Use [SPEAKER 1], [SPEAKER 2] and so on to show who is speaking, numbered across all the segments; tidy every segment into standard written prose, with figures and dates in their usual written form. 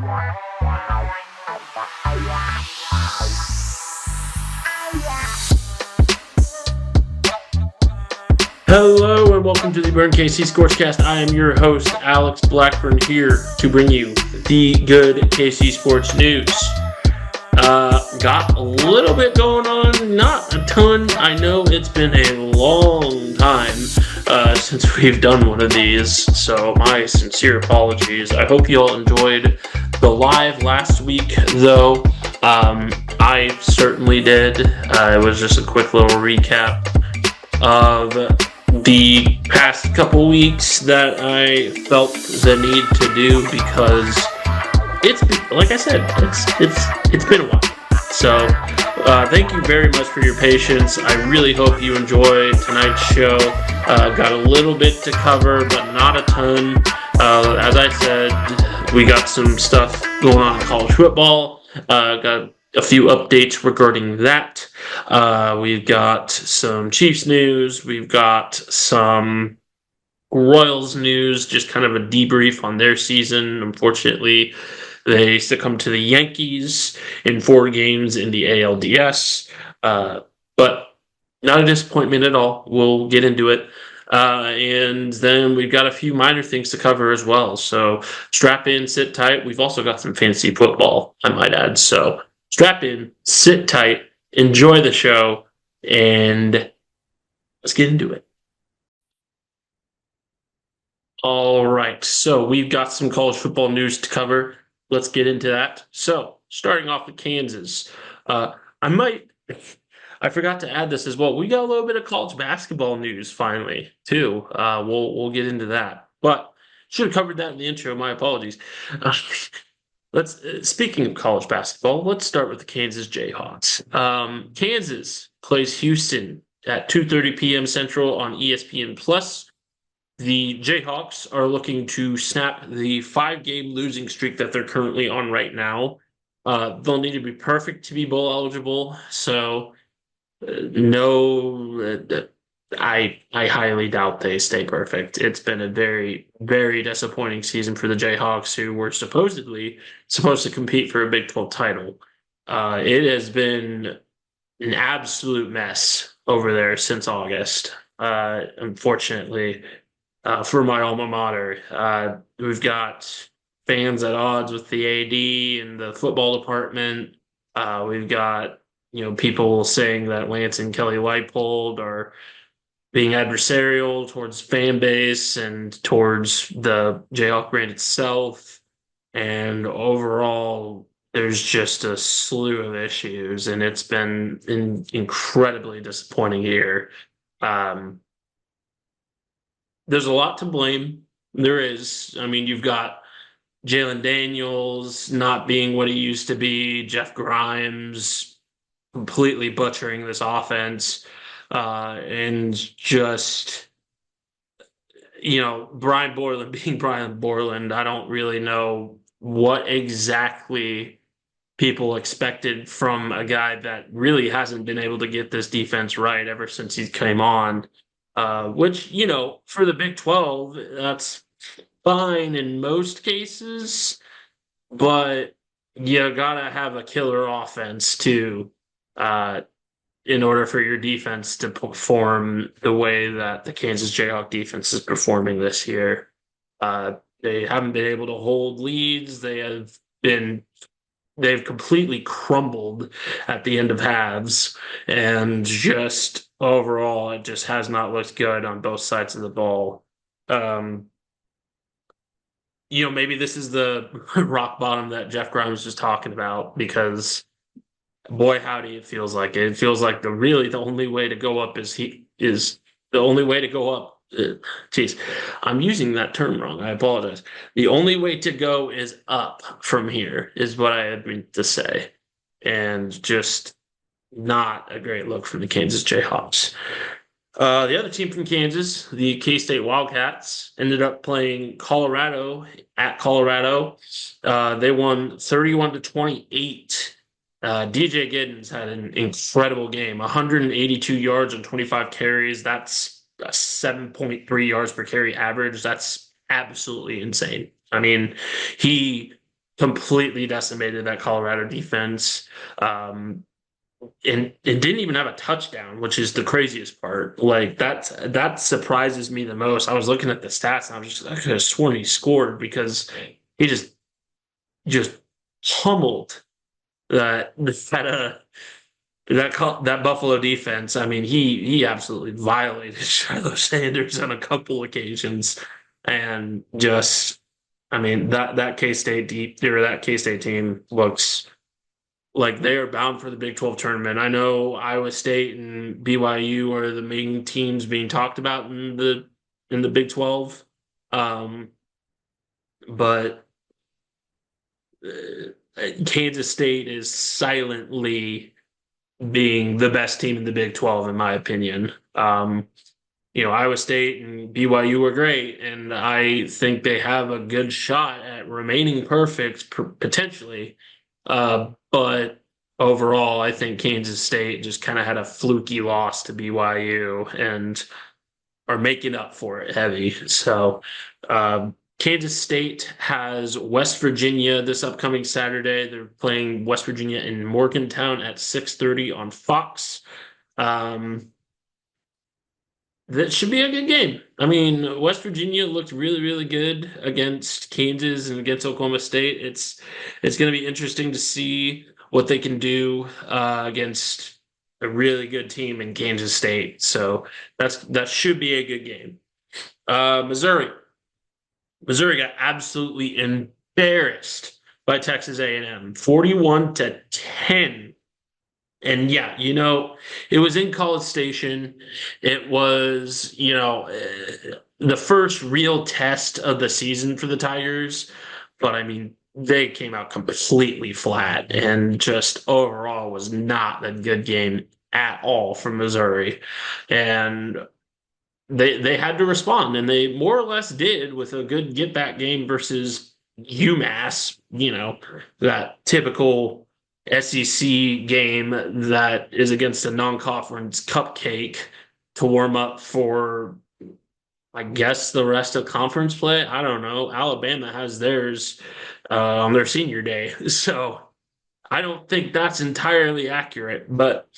[SPEAKER 1] Hello and welcome to the Burn KC ScorchCast. I am your host, Alex Blackburn, here to bring you the good KC sports news. Got a little bit going on, not a ton. I know it's been a long time since we've done one of these, so my sincere apologies. I hope you all enjoyed the live last week, though. I certainly did. It was just a quick little recap of the past couple weeks that I felt the need to do because it's like I said, it's been a while. So thank you very much for your patience. I really hope you enjoy tonight's show. Got a little bit to cover, but not a ton. As I said, we got some stuff going on in college football. Got a few updates regarding that. We've got some Chiefs news. We've got some Royals news, just kind of a debrief on their season. Unfortunately, they succumbed to the Yankees in 4 games in the ALDS. But not a disappointment at all. We'll get into it. And then we've got a few minor things to cover as well. So strap in, sit tight. We've also got some fantasy football, I might add. So strap in, sit tight, enjoy the show, and let's get into it. All right, so we've got some college football news to cover. Let's get into that. So, starting off with Kansas, I forgot to add this as well. We got a little bit of college basketball news finally, too. We'll get into that, but should have covered that in the intro. My apologies. Speaking of college basketball, let's start with the Kansas Jayhawks. Kansas plays Houston at 2:30 p.m. Central on ESPN Plus. The Jayhawks are looking to snap the 5-game losing streak that they're currently on right now. They'll need to be perfect to be bowl eligible. So, I highly doubt they stay perfect. It's been a very, very disappointing season for the Jayhawks, who were supposedly supposed to compete for a Big 12 title. It has been an absolute mess over there since August. Unfortunately, for my alma mater, we've got fans at odds with the AD and the football department. We've got people saying that Lance and Kelly Leipold are being adversarial towards fan base and towards the Jayhawk brand itself. And overall, there's just a slew of issues, and it's been an incredibly disappointing year. There's a lot to blame. There is. I mean, you've got Jalen Daniels not being what he used to be, Jeff Grimes completely butchering this offense, and just, Brian Borland being Brian Borland. I don't really know what exactly people expected from a guy that really hasn't been able to get this defense right ever since he came on. Which, for the Big 12, that's fine in most cases, but you gotta have a killer offense too, in order for your defense to perform the way that the Kansas Jayhawk defense is performing this year. They haven't been able to hold leads. They've completely crumbled at the end of halves, and just overall, it just has not looked good on both sides of the ball. Maybe this is the rock bottom that Jeff Grimes was talking about, because boy, howdy, it feels like it. It feels like the only way to go up is the only way to go up. Jeez, I'm using that term wrong. I apologize. The only way to go is up from here, is what I had meant to say. And just not a great look from the Kansas Jayhawks. The other team from Kansas, the K-State Wildcats, ended up playing Colorado at Colorado. They won 31-28. DJ Giddens had an incredible game, 182 yards and 25 carries. That's a 7.3 yards per carry average. That's absolutely insane. I mean, he completely decimated that Colorado defense. Um, and didn't even have a touchdown, which is the craziest part. Like that surprises me the most. I was looking at the stats and I could have sworn he scored because he just pummeled that Buffalo defense. I mean, he absolutely violated Shiloh Sanders on a couple occasions, and just I mean that K-State deep or that K-State team looks like they are bound for the Big 12 tournament. I know Iowa State and BYU are the main teams being talked about in the Big 12. Um, but Kansas State is silently being the best team in the Big 12, in my opinion. Iowa State and BYU are great, and I think they have a good shot at remaining perfect potentially. But overall, I think Kansas State just kind of had a fluky loss to BYU and are making up for it heavy. So, Kansas State has West Virginia this upcoming Saturday. They're playing West Virginia in Morgantown at 6:30 on Fox. Um, that should be a good game. I mean, West Virginia looked really, really good against Kansas and against Oklahoma State. It's going to be interesting to see what they can do against a really good team in Kansas State. So that should be a good game. Missouri. Missouri got absolutely embarrassed by Texas A&M, 41-10. And yeah, it was in College Station. It was, the first real test of the season for the Tigers. But I mean, they came out completely flat and just overall was not a good game at all from Missouri. And they had to respond, and they more or less did with a good get back game versus UMass, that typical SEC game that is against a non-conference cupcake to warm up for, I guess, the rest of conference play. I don't know. Alabama has theirs on their senior day. So I don't think that's entirely accurate, but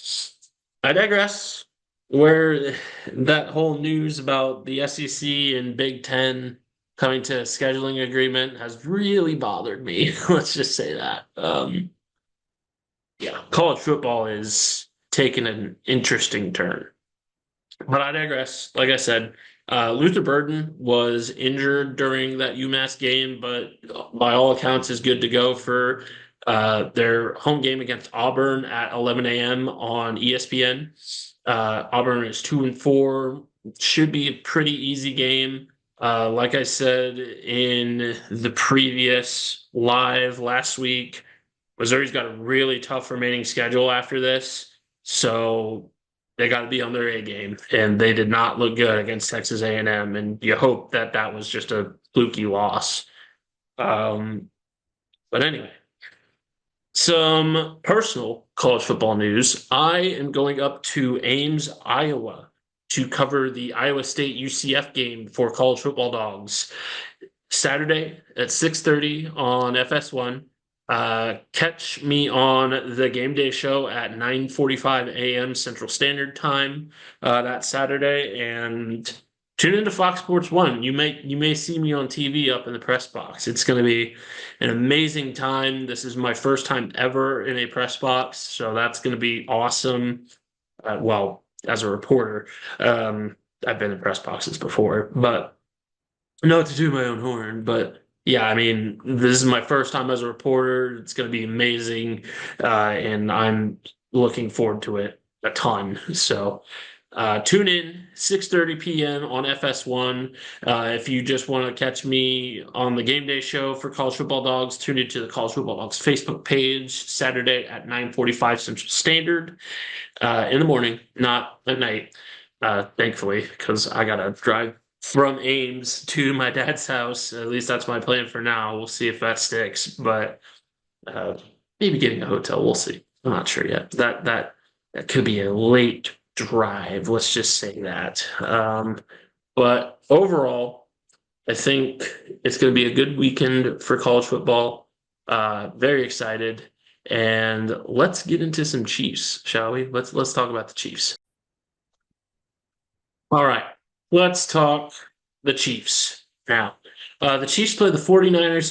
[SPEAKER 1] I digress. Where that whole news about the SEC and Big Ten coming to a scheduling agreement has really bothered me. Let's just say that. Yeah, college football is taking an interesting turn. But I digress. Like I said, Luther Burden was injured during that UMass game, but by all accounts is good to go for their home game against Auburn at 11 a.m. on ESPN. Auburn is 2-4. Should be a pretty easy game. Like I said in the previous live last week, Missouri's got a really tough remaining schedule after this, so they got to be on their A game, and they did not look good against Texas A&M. And you hope that was just a fluky loss. But anyway, some personal college football news. I am going up to Ames, Iowa to cover the Iowa State UCF game for college football dogs Saturday at 6:30 on FS1. Catch me on the game day show at 9:45 a.m. Central Standard Time that Saturday, and tune into Fox Sports 1. You may see me on TV up in the press box. It's going to be an amazing time. This is my first time ever in a press box, so that's going to be awesome. Well, as a reporter, I've been in press boxes before, but not to toot my own horn, but yeah, I mean, this is my first time as a reporter. It's going to be amazing, and I'm looking forward to it a ton. So tune in 6:30 p.m. on FS1. If you just want to catch me on the game day show for College Football Dogs, tune into the College Football Dogs Facebook page Saturday at 9:45 Central Standard in the morning, not at night, thankfully, because I got to drive from Ames to my dad's house. At least that's my plan for now. We'll see if that sticks, but maybe getting a hotel. We'll see. I'm not sure yet. That could be a late drive. Let's just say that. But overall, I think it's going to be a good weekend for college football. Very excited. And let's get into some Chiefs, shall we? Let's talk about the Chiefs. All right. Let's talk the Chiefs now. The Chiefs play the 49ers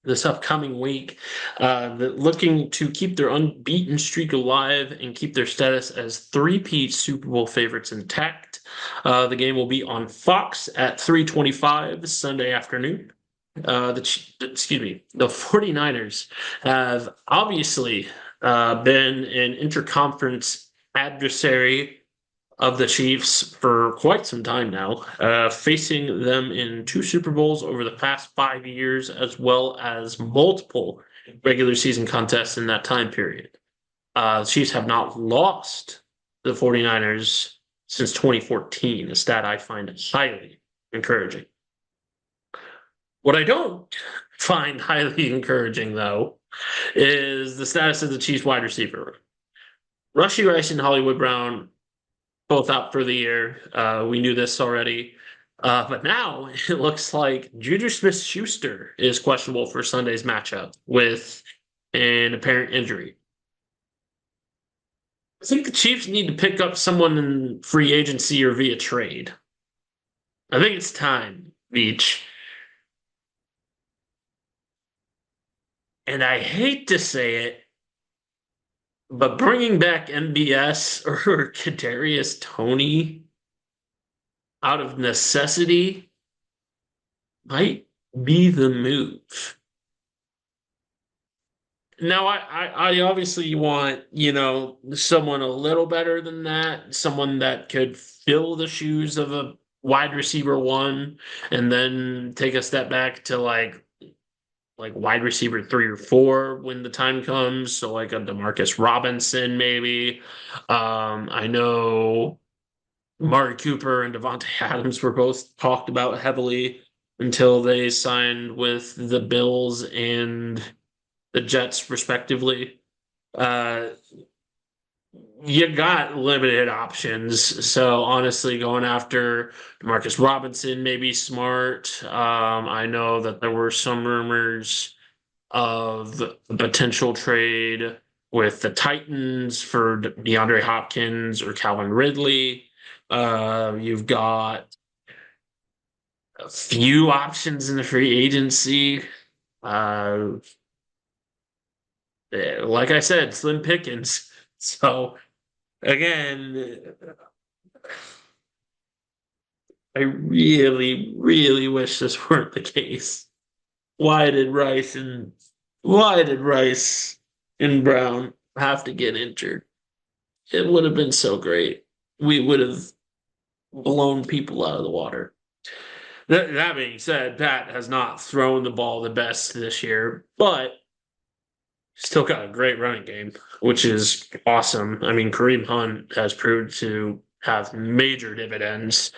[SPEAKER 1] this upcoming week, looking to keep their unbeaten streak alive and keep their status as three-peat Super Bowl favorites intact. The game will be on Fox at 3:25 Sunday afternoon. The 49ers have obviously been an interconference adversary of the Chiefs for quite some time now, facing them in two Super Bowls over the past 5 years, as well as multiple regular season contests in that time period. The Chiefs have not lost the 49ers since 2014, a stat I find highly encouraging. What I don't find highly encouraging, though, is the status of the Chiefs wide receiver. Rashee Rice and Hollywood Brown both out for the year. We knew this already. But now it looks like Juju Smith-Schuster is questionable for Sunday's matchup with an apparent injury. I think the Chiefs need to pick up someone in free agency or via trade. I think it's time, Beach. And I hate to say it, but bringing back MBS or Kadarius Toney out of necessity might be the move. Now, I obviously want, someone a little better than that, someone that could fill the shoes of a wide receiver one, and then take a step back to like wide receiver 3 or 4 when the time comes. So like a Demarcus Robinson, maybe. I know Mark Cooper and Devontae Adams were both talked about heavily until they signed with the Bills and the Jets, respectively. Uh, you got limited options. So honestly, going after Marcus Robinson may be smart. I know that there were some rumors of a potential trade with the Titans for DeAndre Hopkins or Calvin Ridley. You've got a few options in the free agency. Uh, like I said, slim pickings. So again, I really, really wish this weren't the case. Why did Rice and why did Rice and Brown have to get injured? It would have been so great. We would have blown people out of the water. That being said, Pat has not thrown the ball the best this year, but still got a great running game, which is awesome. I mean, Kareem Hunt has proved to have major dividends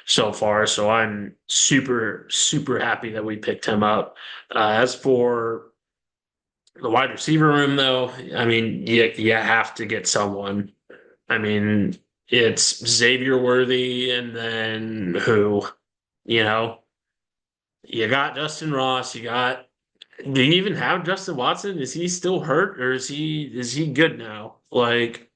[SPEAKER 1] so far, so I'm super, super happy that we picked him up. As for the wide receiver room, though, I mean, you have to get someone. I mean, it's Xavier Worthy, and then who? You know, you got Justin Ross. Do you even have Justin Watson? Is he still hurt, or is he good now? Like,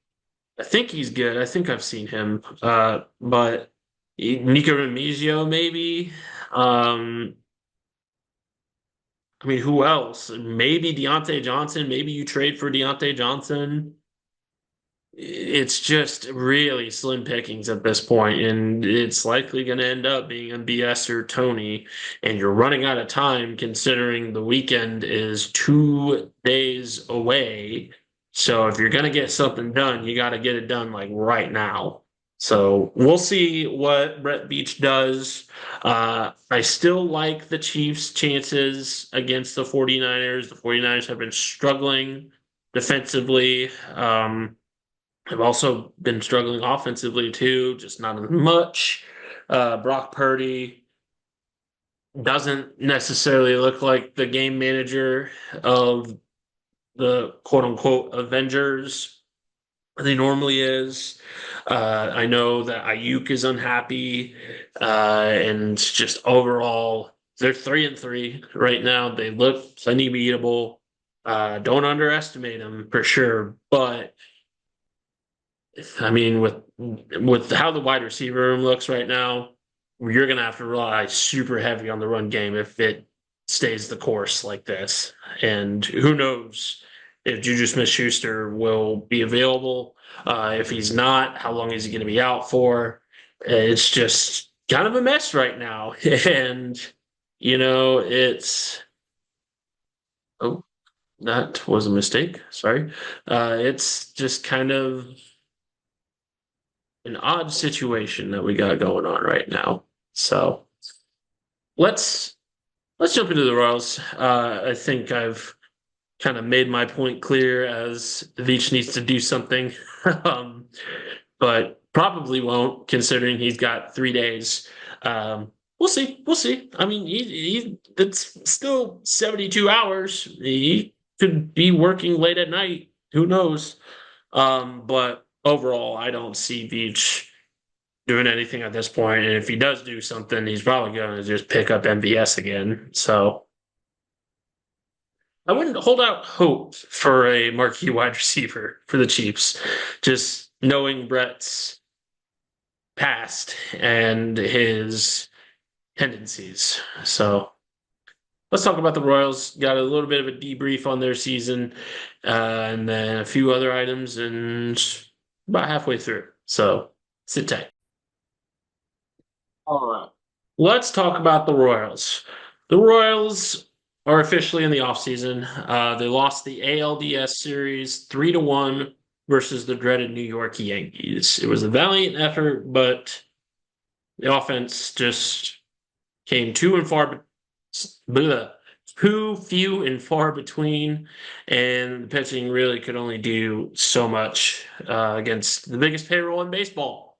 [SPEAKER 1] I think he's good. I think I've seen him. But Nico Remigio, maybe. Um, I mean, who else? Maybe Deontay Johnson. Maybe you trade for Deontay Johnson. It's just really slim pickings at this point, and it's likely going to end up being MBS or Tony. And you're running out of time considering the weekend is 2 days away. So if you're going to get something done, you got to get it done like right now. So we'll see what Brett Beach does. I still like the Chiefs' chances against the 49ers. The 49ers have been struggling defensively. Have also been struggling offensively too, just not as much. Brock Purdy doesn't necessarily look like the game manager of the quote unquote Avengers that he normally is. I know that Ayuk is unhappy, and just overall, they're 3-3 right now. They look plenty beatable. Don't underestimate them for sure. But I mean, with how the wide receiver room looks right now, you're gonna have to rely super heavy on the run game if it stays the course like this. And who knows if Juju Smith-Schuster will be available? If he's not, how long is he going to be out for? It's just kind of a mess right now, and it's oh, that was a mistake. Sorry. It's just kind of an odd situation that we got going on right now. So let's let's jump into the Royals. I think I've kind of made my point clear as Veach needs to do something, um, but probably won't considering he's got 3 days. We'll see. We'll see. I mean, it's still 72 hours. He could be working late at night. Who knows? But overall, I don't see Veach doing anything at this point. And if he does do something, he's probably going to just pick up MVS again. So I wouldn't hold out hope for a marquee wide receiver for the Chiefs. Just knowing Brett's past and his tendencies. So let's talk about the Royals. Got a little bit of a debrief on their season, and then a few other items, and about halfway through. So sit tight. All right. Let's talk about the Royals. The Royals are officially in the offseason. They lost the ALDS series 3-1 versus the dreaded New York Yankees. It was a valiant effort, but the offense just came too few and far between, and the pitching really could only do so much against the biggest payroll in baseball.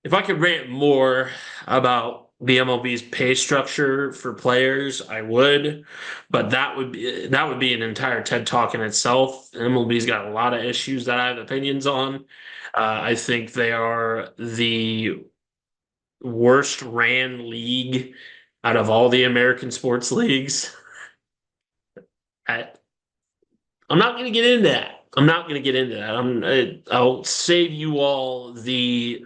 [SPEAKER 1] If I could rant more about the MLB's pay structure for players, I would, but that would be an entire TED talk in itself. MLB's got a lot of issues that I have opinions on. I think they are the worst ran league out of all the American sports leagues. I, I'm not going to get into that. I'm not going to get into that. I'll save you all the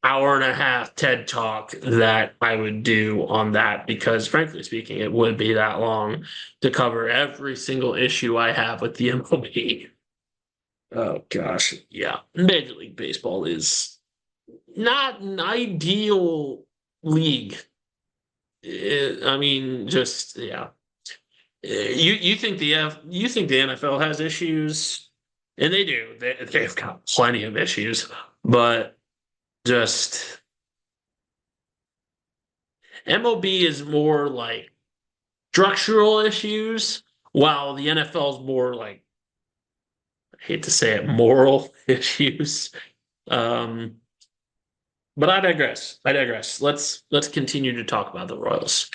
[SPEAKER 1] hour and a half TED talk that I would do on that because, frankly speaking, it would be that long to cover every single issue I have with the MLB. Oh gosh, yeah. Major League Baseball is not an ideal league. I mean, just yeah. You think the NFL has issues, and they do. They've got plenty of issues, but just MLB is more like structural issues, while the NFL is more like I hate to say it, moral issues. Um, but I digress. I digress. Let's continue to talk about the Royals.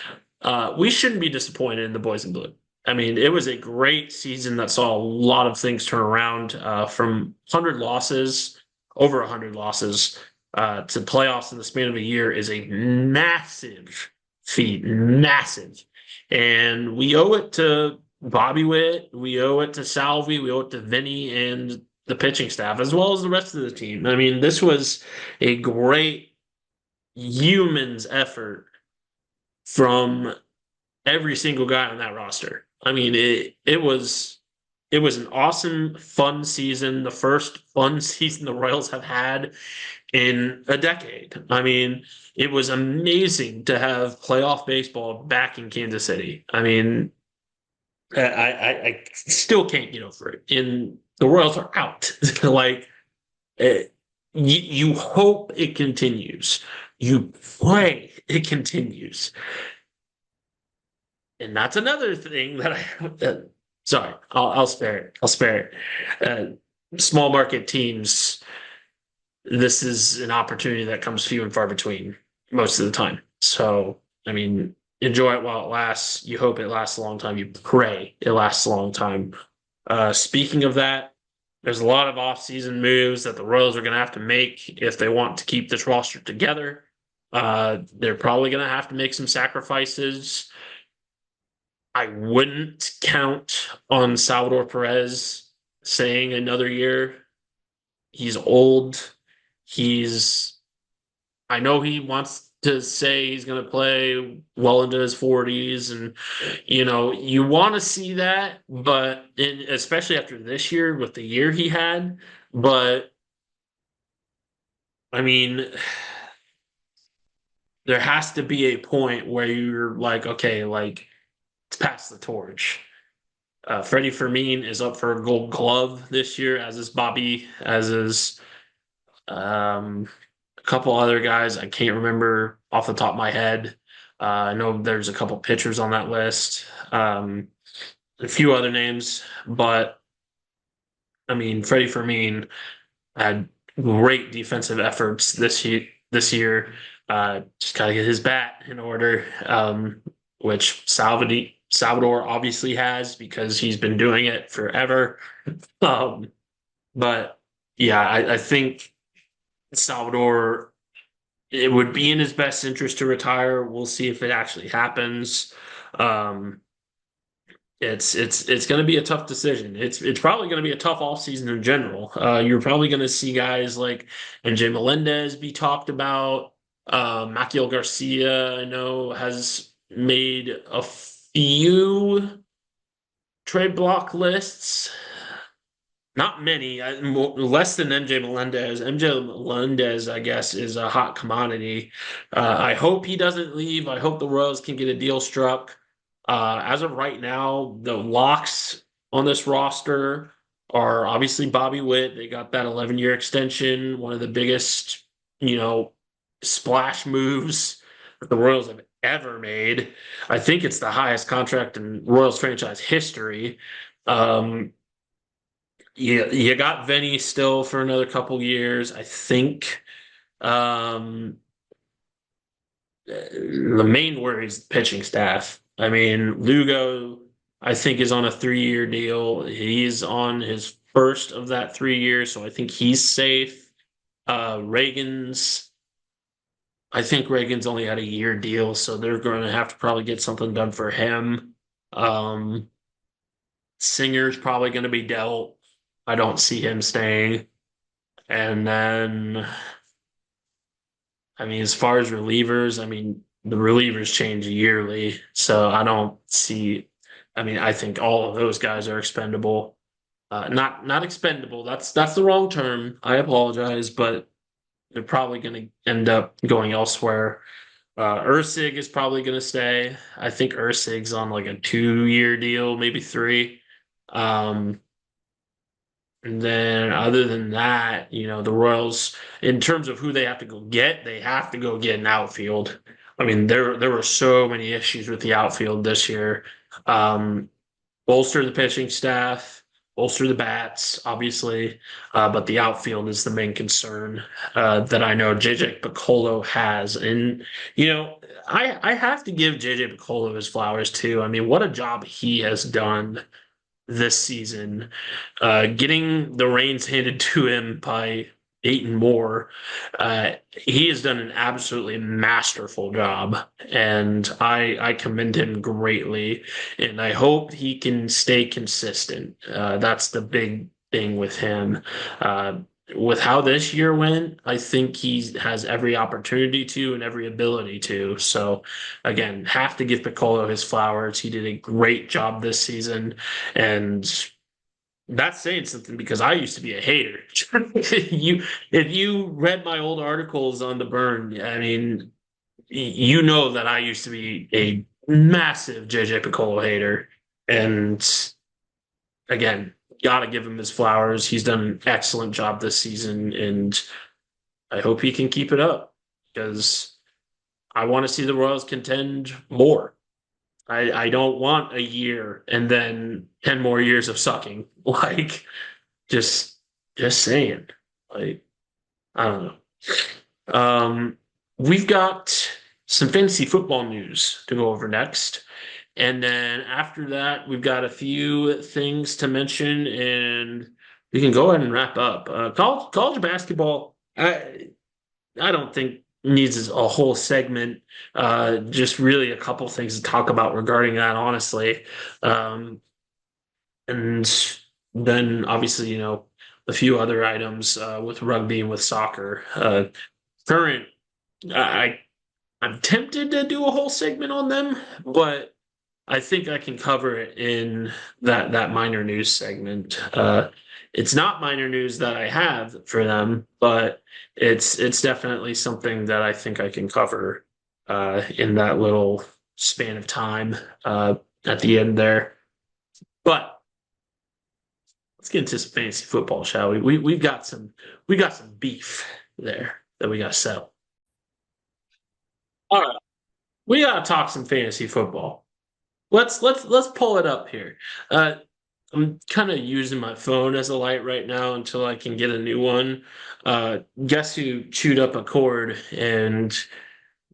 [SPEAKER 1] We shouldn't be disappointed in the boys in blue. I mean, it was a great season that saw a lot of things turn around from 100 losses, over 100 losses, to playoffs in the span of a year is a massive feat, massive. And we owe it to Bobby Witt, we owe it to Salvi, we owe it to Vinny and the pitching staff, as well as the rest of the team. I mean, this was a great humans effort from every single guy on that roster. I mean, it was an awesome, fun season, the first fun season the Royals have had in a decade. I mean, it was amazing to have playoff baseball back in Kansas City. I mean, I still can't get over it. And the Royals are out. Like, you hope it continues. You pray it continues. And that's another thing that sorry, I'll spare it. I'll spare it. Small market teams, this is an opportunity that comes few and far between most of the time. So, I mean, enjoy it while it lasts. You hope it lasts a long time. You pray it lasts a long time. Speaking of that, there's a lot of off-season moves that the Royals are going to have to make if they want to keep this roster together. They're probably going to have to make some sacrifices. I wouldn't count on Salvador Perez saying another year. He's old. He's, I know he wants to say he's going to play well into his 40s, and you want to see that, but especially after this year with the year he had. But I mean, there has to be a point where you're like, okay, like it's pass the torch. Freddie Fermin is up for a Gold Glove this year, as is Bobby, as is um, a couple other guys. I can't remember off the top of my head. I know there's a couple pitchers on that list, a few other names, but I mean, Freddie Fermin had great defensive efforts this year. Just got to get his bat in order, which Salvador obviously has because he's been doing it forever. Um, but yeah, I think Salvador, it would be in his best interest to retire. We'll see if it actually happens. Um, it's going to be a tough decision. It's probably going to be a tough off season in general. You're probably going to see guys like NJ Melendez be talked about. Maciel Garcia, I know, has made a few trade block lists. Not many, less than MJ Melendez. MJ Melendez, I guess, is a hot commodity. I hope he doesn't leave. I hope the Royals can get a deal struck. As of right now, the locks on this roster are obviously Bobby Witt. They got that 11-year extension, one of the biggest, you know, splash moves that the Royals have ever made. I think it's the highest contract in Royals franchise history. Um, you got Vinny still for another couple years. I think the main worry is the pitching staff. I mean, Lugo, I think, is on a 3-year deal. He's on his first of that 3 years, so I think he's safe. Reagan's, I think Reagan's only had a year deal, so they're going to have to probably get something done for him. Um, Singer's probably going to be dealt. I don't see him staying. And then, I mean, as far as relievers, I mean, the relievers change yearly. So I don't see, I mean, I think all of those guys are expendable. Not expendable. That's the wrong term. I apologize, but they're probably going to end up going elsewhere. Ursig is probably going to stay. I think Ursig's on like a 2-year deal, maybe three. Um, And then other than that, the Royals, in terms of who they have to go get, they have to go get an outfield. I mean, there were so many issues with the outfield this year. Um, Bolster the pitching staff, bolster the bats, obviously, but the outfield is the main concern that I know JJ Piccolo has. And I have to give JJ Piccolo his flowers too. I mean, what a job he has done this season, getting the reins handed to him by Dayton Moore. He has done an absolutely masterful job, and I commend him greatly. And I hope he can stay consistent. That's the big thing with him. With how this year went, I think he has every opportunity to and every ability to. So, again, have to give Piccolo his flowers. He did a great job this season. And that's saying something because I used to be a hater. If you read my old articles on the burn, I mean, you know that I used to be a massive JJ Piccolo hater. And again, got to give him his flowers. He's done an excellent job this season, and I hope he can keep it up because I want to see the Royals contend more. I don't want a year and then 10 more years of sucking. Like, just saying. Like, I don't know. We've got some fantasy football news to go over next. And then after that, we've got a few things to mention, and we can go ahead and wrap up. College basketball, I don't think needs a whole segment. Just really a couple things to talk about regarding that, honestly. Um, and then obviously, a few other items with rugby and with soccer. Current, I I'm tempted to do a whole segment on them, but I think I can cover it in that minor news segment. It's not minor news that I have for them, but it's definitely something that I think I can cover in that little span of time at the end there. But let's get into some fantasy football, shall we? We got some beef there that we got to settle. All right, we got to talk some fantasy football. Let's pull it up here. Uh, I'm kind of using my phone as a light right now until I can get a new one. Guess who chewed up a cord and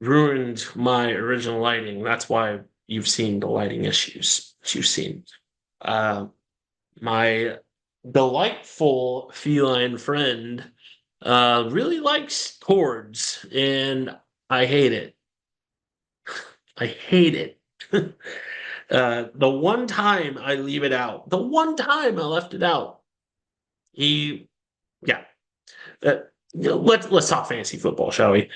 [SPEAKER 1] ruined my original lighting? That's why you've seen the lighting issues that you've seen. Uh, my delightful feline friend really likes cords, and I hate it. I hate it. The one time I leave it out, the one time I left it out, he, yeah. Uh, let's talk fantasy football, shall we?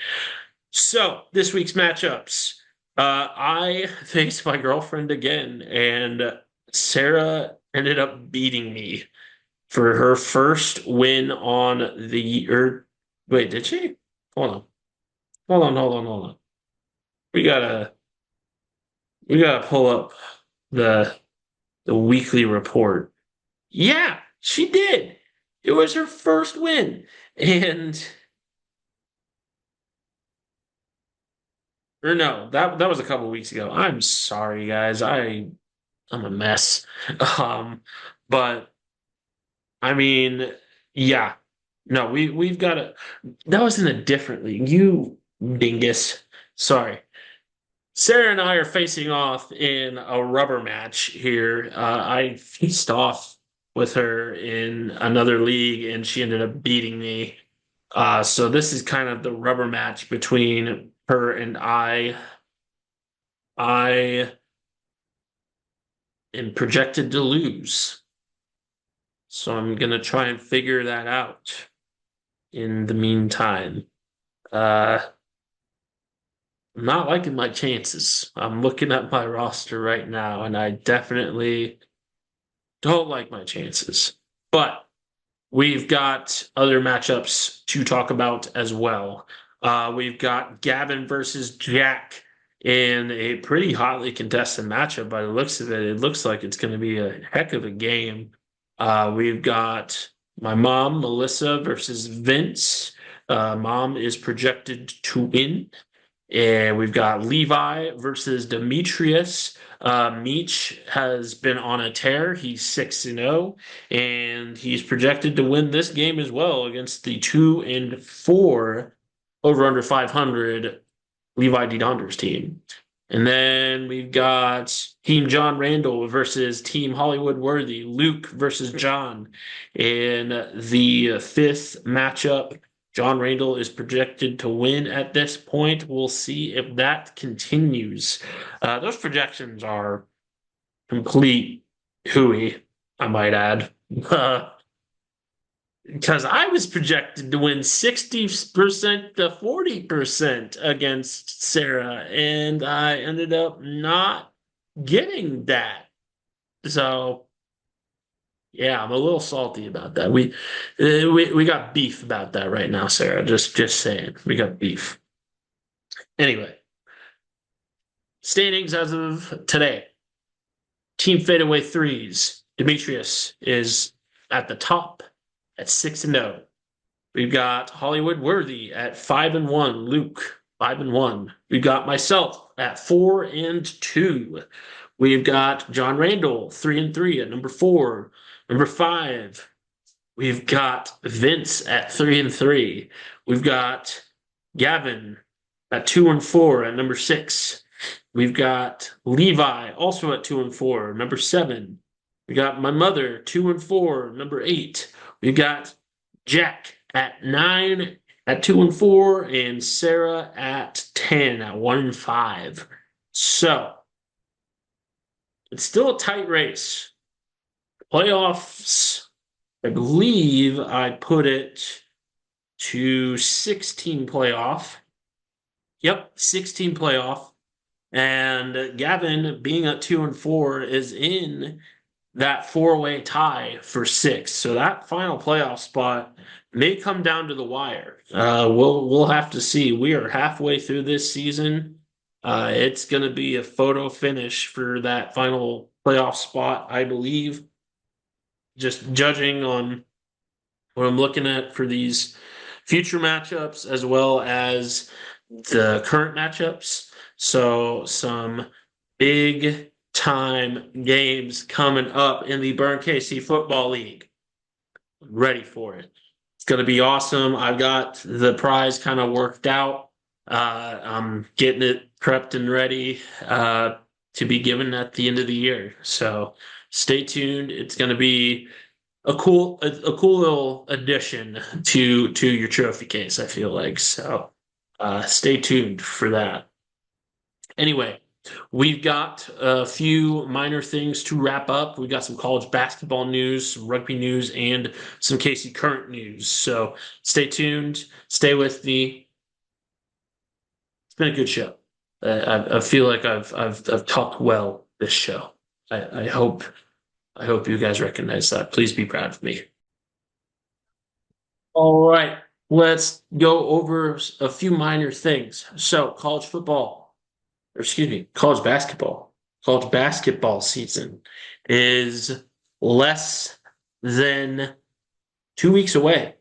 [SPEAKER 1] So this week's matchups, I faced my girlfriend again, and Sarah ended up beating me for her first win on the. Or wait, did she? Hold on, hold on. We gotta we gotta pull up the the weekly report. Yeah, she did. It was her first win. And or no, that was a couple of weeks ago. I'm sorry, guys. I'm a mess. Um, but I mean, yeah. No, we've got a that was in a different league. You dingus. Sorry. Sarah and I are facing off in a rubber match here. I faced off with her in another league, and she ended up beating me. So this is kind of the rubber match between her and I. I am projected to lose, so I'm gonna try and figure that out in the meantime. Uh, I'm not liking my chances. I'm looking at my roster right now, and I definitely don't like my chances. But we've got other matchups to talk about as well. We've got Gavin versus Jack in a pretty hotly contested matchup by the looks of it. It looks like it's going to be a heck of a game. We've got my mom, Melissa, versus Vince. Mom is projected to win. And we've got Levi versus Demetrius. Meech has been on a tear. He's 6-0, and he's projected to win this game as well against the 2-4 over under 500 Levi DeDonder's team. And then we've got Team John Randall versus Team Hollywood Worthy, Luke versus John. In the fifth matchup, John Randall is projected to win at this point. We'll see if that continues. Those projections are complete hooey, I might add. Because I was projected to win 60% to 40% against Sarah, and I ended up not getting that. So yeah, I'm a little salty about that. We got beef about that right now, Sarah. Just saying, we got beef. Anyway, standings as of today. Team fadeaway threes. Demetrius is at the top at 6-0. We've got Hollywood Worthy at 5-1. Luke 5-1. We've got myself at 4-2. We've got John Randall 3-3 at number 4. Number 5, we've got Vince at 3-3. We've got Gavin at 2-4 at number 6. We've got Levi also at 2-4, number 7. We got my mother 2-4, number 8. We've got Jack at 9 at 2-4, and Sarah at 10 at 1-5. So it's still a tight race. Playoffs, I believe I put it to 16 playoff. Yep, 16 playoff. And Gavin, being at 2-4, is in that four-way tie for six. So that final playoff spot may come down to the wire. We'll have to see. We are halfway through this season. It's going to be a photo finish for that final playoff spot, I believe. Just judging on what I'm looking at for these future matchups as well as the current matchups. So some big time games coming up in the Burn KC Football League. Ready for it. It's going to be awesome. I've got the prize kind of worked out. I'm getting it prepped and ready to be given at the end of the year. So stay tuned. It's going to be a cool little addition to your trophy case, I feel like. So stay tuned for that. Anyway, we've got a few minor things to wrap up. We've got some college basketball news, some rugby news, and some KC current news. So stay tuned. Stay with me. It's been a good show. I feel like I've talked well this show. I hope you guys recognize that. Please be proud of me. All right, let's go over a few minor things. So, college football, or excuse me, college basketball. College basketball season is less than 2 weeks away.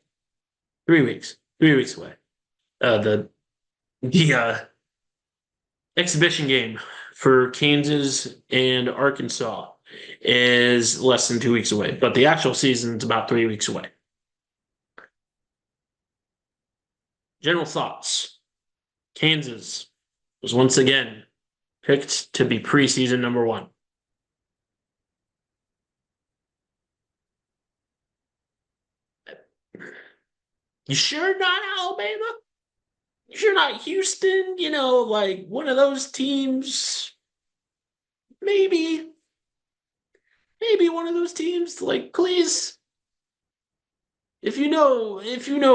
[SPEAKER 1] 3 weeks. 3 weeks away. The exhibition game for Kansas and Arkansas is less than 2 weeks away, but the actual season's about 3 weeks away. General thoughts. Kansas was once again picked to be preseason number one. You sure not Alabama? You sure not Houston? Like one of those teams. Maybe one of those teams. Like, please. If you know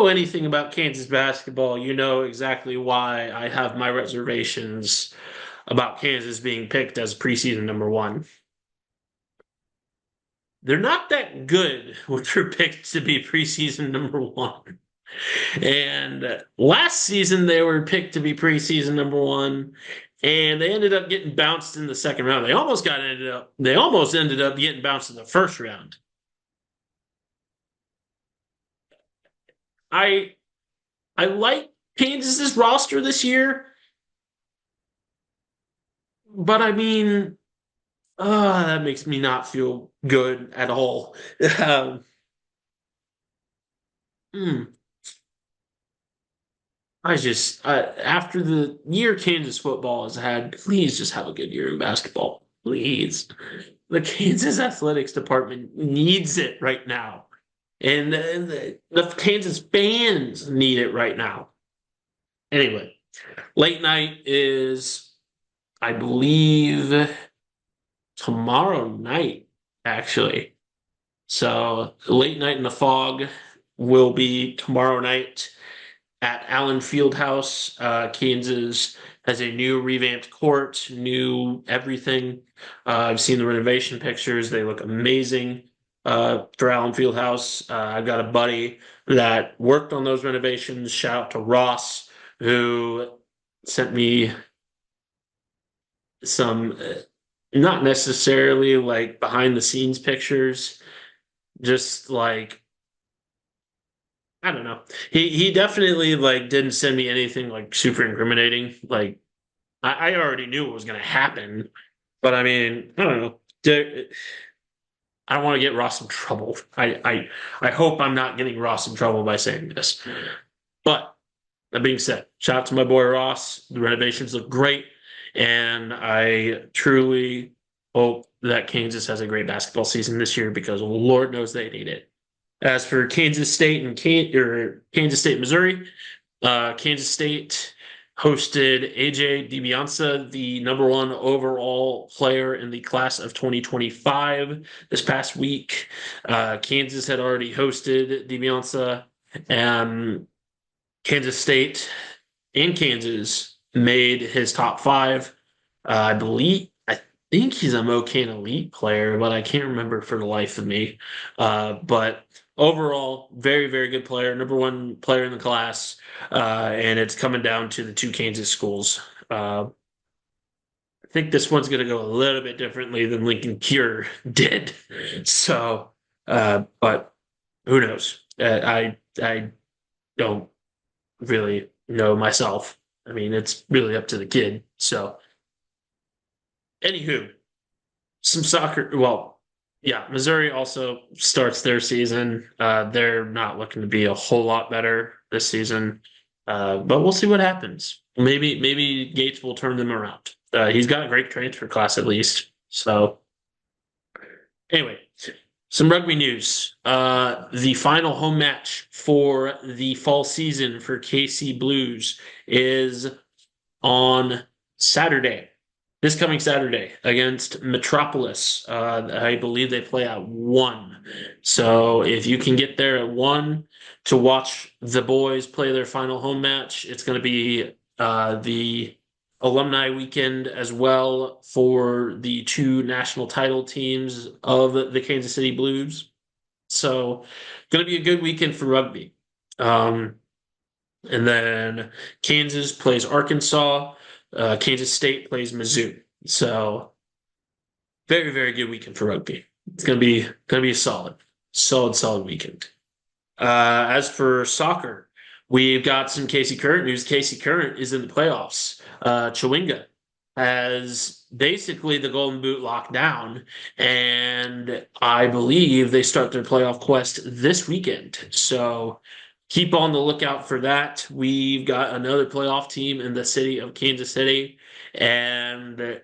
[SPEAKER 1] anything about Kansas basketball, you know exactly why I have my reservations about Kansas being picked as preseason number one. They're not that good when they're picked to be preseason number one. And last season they were picked to be preseason number one, and they ended up getting bounced in the second round. They almost ended up getting bounced in the first round. I like Kansas's roster this year, but I mean, that makes me not feel good at all. um, hmm. After the year Kansas football has had, please just have a good year in basketball. Please. The Kansas athletics department needs it right now. And the Kansas fans need it right now. Anyway, late night is, I believe, tomorrow night, actually. So late night in the fog will be tomorrow night at Allen Fieldhouse. Kansas has a new revamped court, new everything. I've seen the renovation pictures. They look amazing for Allen Fieldhouse. I've got a buddy that worked on those renovations. Shout out to Ross, who sent me some, not necessarily like behind the scenes pictures, just like, I don't know. He definitely like didn't send me anything like super incriminating. Like I already knew what was gonna happen, but I mean, I don't know. I don't want to get Ross in trouble. I hope I'm not getting Ross in trouble by saying this. But that being said, shout out to my boy Ross. The renovations look great, and I truly hope that Kansas has a great basketball season this year because Lord knows they need it. As for Kansas State and Kansas State, Missouri, Kansas State hosted AJ DiBiase, the number one overall player in the class of 2025 this past week. Kansas had already hosted DiBiase, and Kansas State and Kansas made his top five. I think he's a MoCan Elite player, but I can't remember for the life of me. But overall, very, very good player, number one player in the class. And it's coming down to the two Kansas schools. I think this one's going to go a little bit differently than Lincoln Cure did. So, but who knows? I don't really know myself. I mean, it's really up to the kid. So, anywho, some soccer. Well, yeah, Missouri also starts their season. They're not looking to be a whole lot better this season, but we'll see what happens. Maybe Gates will turn them around. He's got a great transfer class at least. So anyway, some rugby news. The final home match for the fall season for KC Blues is on Saturday, this coming Saturday against Metropolis. I believe they play at 1. So if you can get there at 1 to watch the boys play their final home match, it's going to be the alumni weekend as well for the two national title teams of the Kansas City Blues. So going to be a good weekend for rugby. And then Kansas plays Arkansas. Kansas State plays Mizzou. So very, very good weekend for rugby. It's gonna be a solid weekend. As for soccer, we've got some Casey Current news. Casey Current is in the playoffs. Chewinga has basically the Golden Boot locked down, and I believe they start their playoff quest this weekend. So keep on the lookout for that. We've got another playoff team in the city of Kansas City, and it's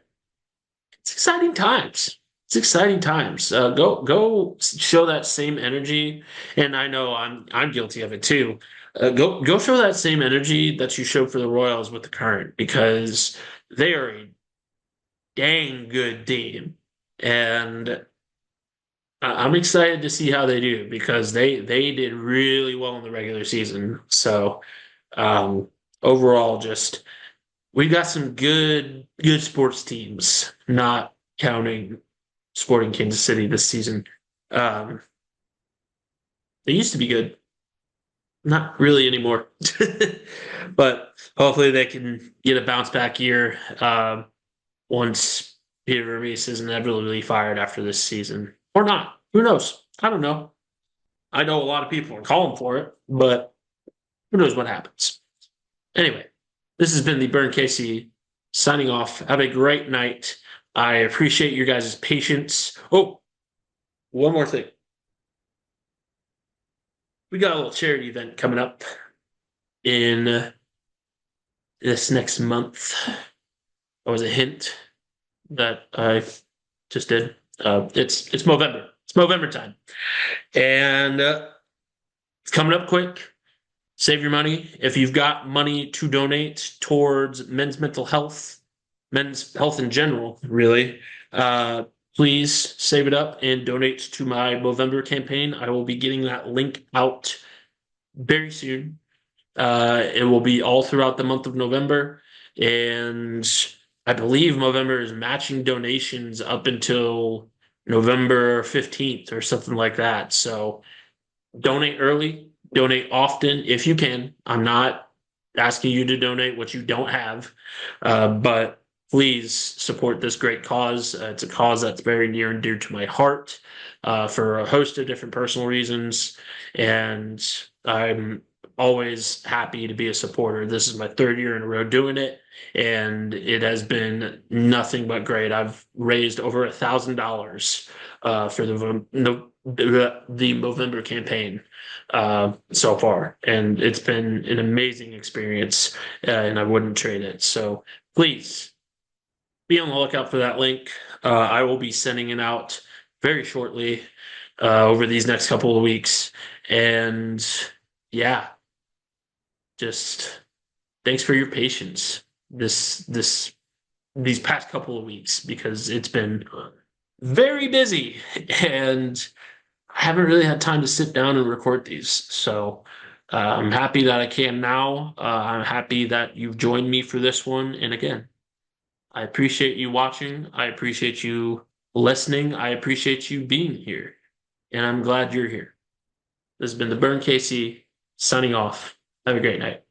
[SPEAKER 1] exciting times. It's exciting times. Go show that same energy, and I know I'm guilty of it too. Go show that same energy that you showed for the Royals with the Current, because they are a dang good team, and I'm excited to see how they do, because they did really well in the regular season. So um, overall, just we've got some good sports teams, not counting Sporting Kansas City this season. Um, they used to be good, not really anymore. But hopefully they can get a bounce back year once Peter Vermees is inevitably fired after this season, or not. Who knows? I don't know. I know a lot of people are calling for it, but who knows what happens. Anyway, this has been the Burn Casey signing off. Have a great night. I appreciate your guys' patience. Oh, one more thing. We got a little charity event coming up in this next month. That was a hint that I just did. It's Movember. It's Movember time, and it's coming up quick. Save your money. If you've got money to donate towards men's mental health, men's health in general, really, please save it up and donate to my Movember campaign. I will be getting that link out very soon. It will be all throughout the month of November, and I believe Movember is matching donations up until November 15th or something like that. So donate early, donate often if you can. I'm not asking you to donate what you don't have, but please support this great cause. It's a cause that's very near and dear to my heart for a host of different personal reasons, and I'm always happy to be a supporter. This is my third year in a row doing it, and it has been nothing but great. I've raised over $1,000 for the Movember campaign so far, and it's been an amazing experience, and I wouldn't trade it. So please be on the lookout for that link. I will be sending it out very shortly over these next couple of weeks, and yeah, just thanks for your patience these past couple of weeks because it's been very busy and I haven't really had time to sit down and record these. So I'm happy that I can now. I'm happy that you've joined me for this one. And again, I appreciate you watching. I appreciate you listening. I appreciate you being here. And I'm glad you're here. This has been the Burn Casey signing off. Have a great night.